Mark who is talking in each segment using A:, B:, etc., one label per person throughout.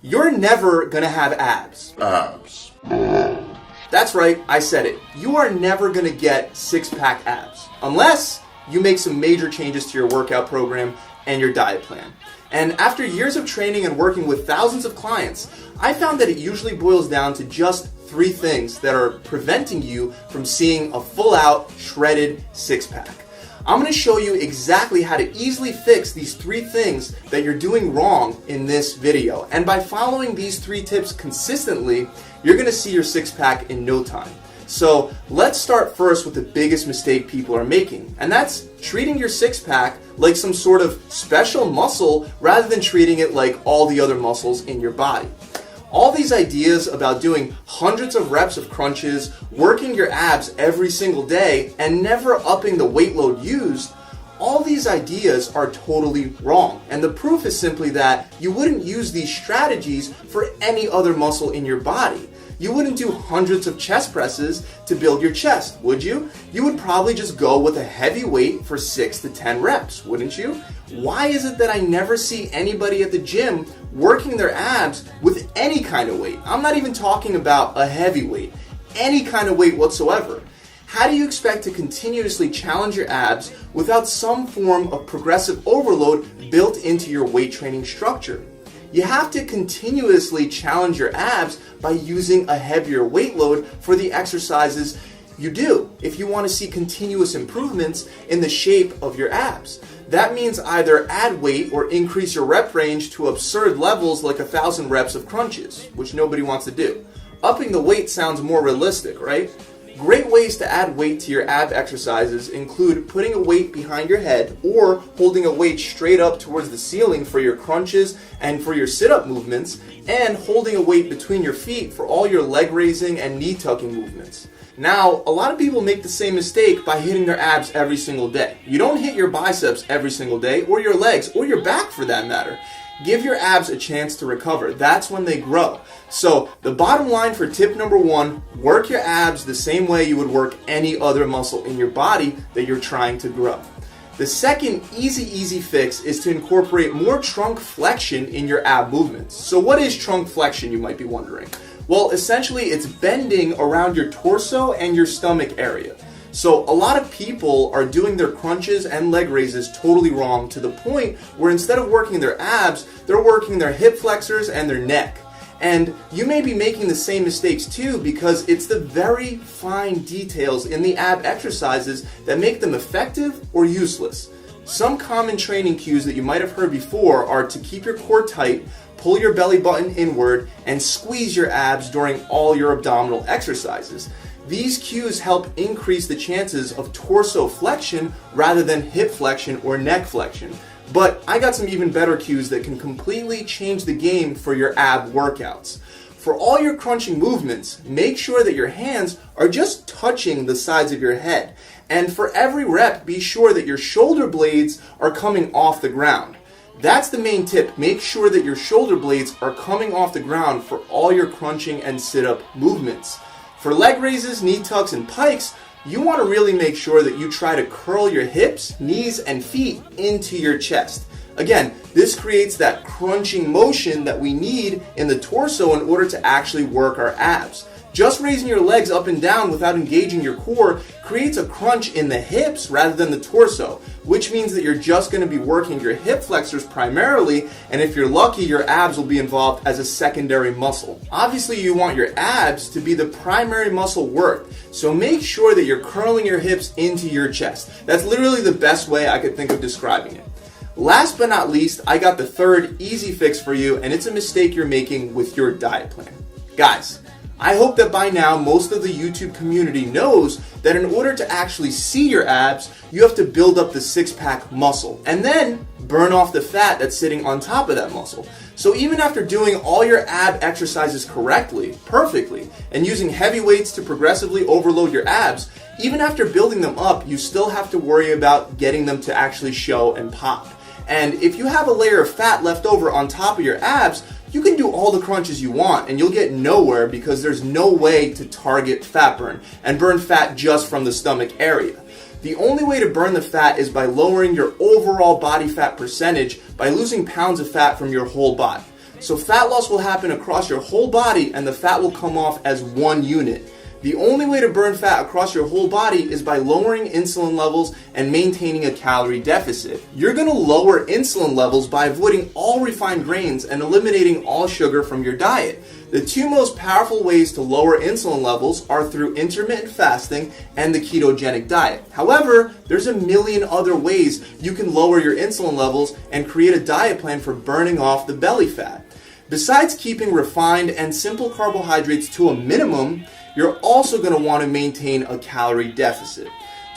A: You're never gonna have abs.
B: Abs.
A: That's right, I said it. You are never gonna get six-pack abs unless you make some major changes to your workout program and your diet plan. And after years of training and working with thousands of clients, I found that it usually boils down to just 3 things that are preventing you from seeing a full-out, shredded six-pack. I'm going to show you exactly how to easily fix these 3 things that you're doing wrong in this video. And by following these 3 tips consistently, you're going to see your six-pack in no time. So let's start first with the biggest mistake people are making, and that's treating your six-pack like some sort of special muscle rather than treating it like all the other muscles in your body. All these ideas about doing hundreds of reps of crunches, working your abs every single day, and never upping the weight load used, all these ideas are totally wrong. And the proof is simply that you wouldn't use these strategies for any other muscle in your body. You wouldn't do hundreds of chest presses to build your chest, would you? You would probably just go with a heavy weight for 6 to 10 reps, wouldn't you? Why is it that I never see anybody at the gym working their abs with any kind of weight? I'm not even talking about a heavy weight, any kind of weight whatsoever. How do you expect to continuously challenge your abs without some form of progressive overload built into your weight training structure? You have to continuously challenge your abs by using a heavier weight load for the exercises you do if you want to see continuous improvements in the shape of your abs. That means either add weight or increase your rep range to absurd levels like 1,000 reps of crunches, which nobody wants to do. Upping the weight sounds more realistic, right? Great ways to add weight to your ab exercises include putting a weight behind your head or holding a weight straight up towards the ceiling for your crunches and for your sit-up movements, and holding a weight between your feet for all your leg raising and knee tucking movements. Now, a lot of people make the same mistake by hitting their abs every single day. You don't hit your biceps every single day, or your legs, or your back for that matter. Give your abs a chance to recover. That's when they grow. So the bottom line for tip number 1, work your abs the same way you would work any other muscle in your body that you're trying to grow. The second easy fix is to incorporate more trunk flexion in your ab movements. So what is trunk flexion, you might be wondering? Well, essentially it's bending around your torso and your stomach area. So a lot of people are doing their crunches and leg raises totally wrong, to the point where instead of working their abs, they're working their hip flexors and their neck. And you may be making the same mistakes too, because it's the very fine details in the ab exercises that make them effective or useless. Some common training cues that you might have heard before are to keep your core tight, pull your belly button inward, and squeeze your abs during all your abdominal exercises. These cues help increase the chances of torso flexion rather than hip flexion or neck flexion. But I got some even better cues that can completely change the game for your ab workouts. For all your crunching movements, make sure that your hands are just touching the sides of your head. And for every rep, be sure that your shoulder blades are coming off the ground. That's the main tip. Make sure that your shoulder blades are coming off the ground for all your crunching and sit-up movements. For leg raises, knee tucks, and pikes, you want to really make sure that you try to curl your hips, knees, and feet into your chest. Again, this creates that crunching motion that we need in the torso in order to actually work our abs. Just raising your legs up and down without engaging your core creates a crunch in the hips rather than the torso, which means that you're just going to be working your hip flexors primarily, and if you're lucky, your abs will be involved as a secondary muscle. Obviously, you want your abs to be the primary muscle worked, so make sure that you're curling your hips into your chest. That's literally the best way I could think of describing it. Last but not least, I got the third easy fix for you, and it's a mistake you're making with your diet plan. Guys, I hope that by now most of the YouTube community knows that in order to actually see your abs, you have to build up the six-pack muscle and then burn off the fat that's sitting on top of that muscle. So even after doing all your ab exercises correctly, perfectly, and using heavy weights to progressively overload your abs, even after building them up, you still have to worry about getting them to actually show and pop. And if you have a layer of fat left over on top of your abs, you can do all the crunches you want and you'll get nowhere because there's no way to target fat burn and burn fat just from the stomach area. The only way to burn the fat is by lowering your overall body fat percentage by losing pounds of fat from your whole body. So fat loss will happen across your whole body and the fat will come off as one unit. The only way to burn fat across your whole body is by lowering insulin levels and maintaining a calorie deficit. You're going to lower insulin levels by avoiding all refined grains and eliminating all sugar from your diet. The two most powerful ways to lower insulin levels are through intermittent fasting and the ketogenic diet. However, there's a million other ways you can lower your insulin levels and create a diet plan for burning off the belly fat. Besides keeping refined and simple carbohydrates to a minimum, you're also going to want to maintain a calorie deficit.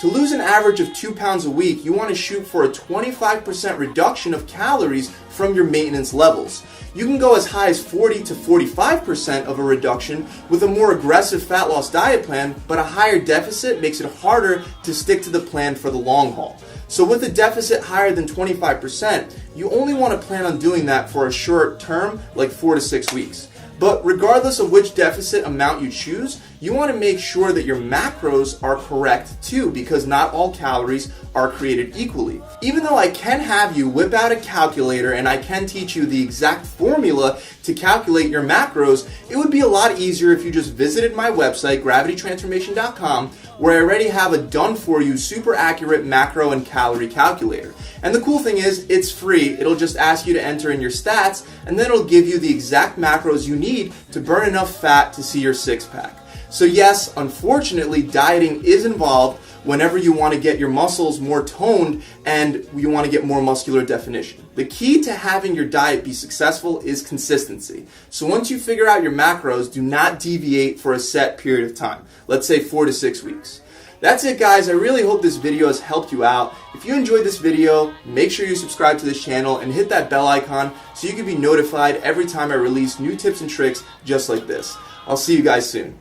A: To lose an average of 2 pounds a week, you want to shoot for a 25% reduction of calories from your maintenance levels. You can go as high as 40 to 45% of a reduction with a more aggressive fat loss diet plan, but a higher deficit makes it harder to stick to the plan for the long haul. So with a deficit higher than 25%, you only want to plan on doing that for a short term, like 4 to 6 weeks. But regardless of which deficit amount you choose, you want to make sure that your macros are correct too, because not all calories are created equally. Even though I can have you whip out a calculator and I can teach you the exact formula to calculate your macros, it would be a lot easier if you just visited my website, gravitytransformation.com, where I already have a done for you super accurate macro and calorie calculator. And the cool thing is, it's free. It'll just ask you to enter in your stats, and then it'll give you the exact macros you need to burn enough fat to see your six-pack. So yes, unfortunately, dieting is involved whenever you want to get your muscles more toned and you want to get more muscular definition. The key to having your diet be successful is consistency. So once you figure out your macros, do not deviate for a set period of time. Let's say 4 to 6 weeks. That's it, guys. I really hope this video has helped you out. If you enjoyed this video, make sure you subscribe to this channel and hit that bell icon so you can be notified every time I release new tips and tricks just like this. I'll see you guys soon.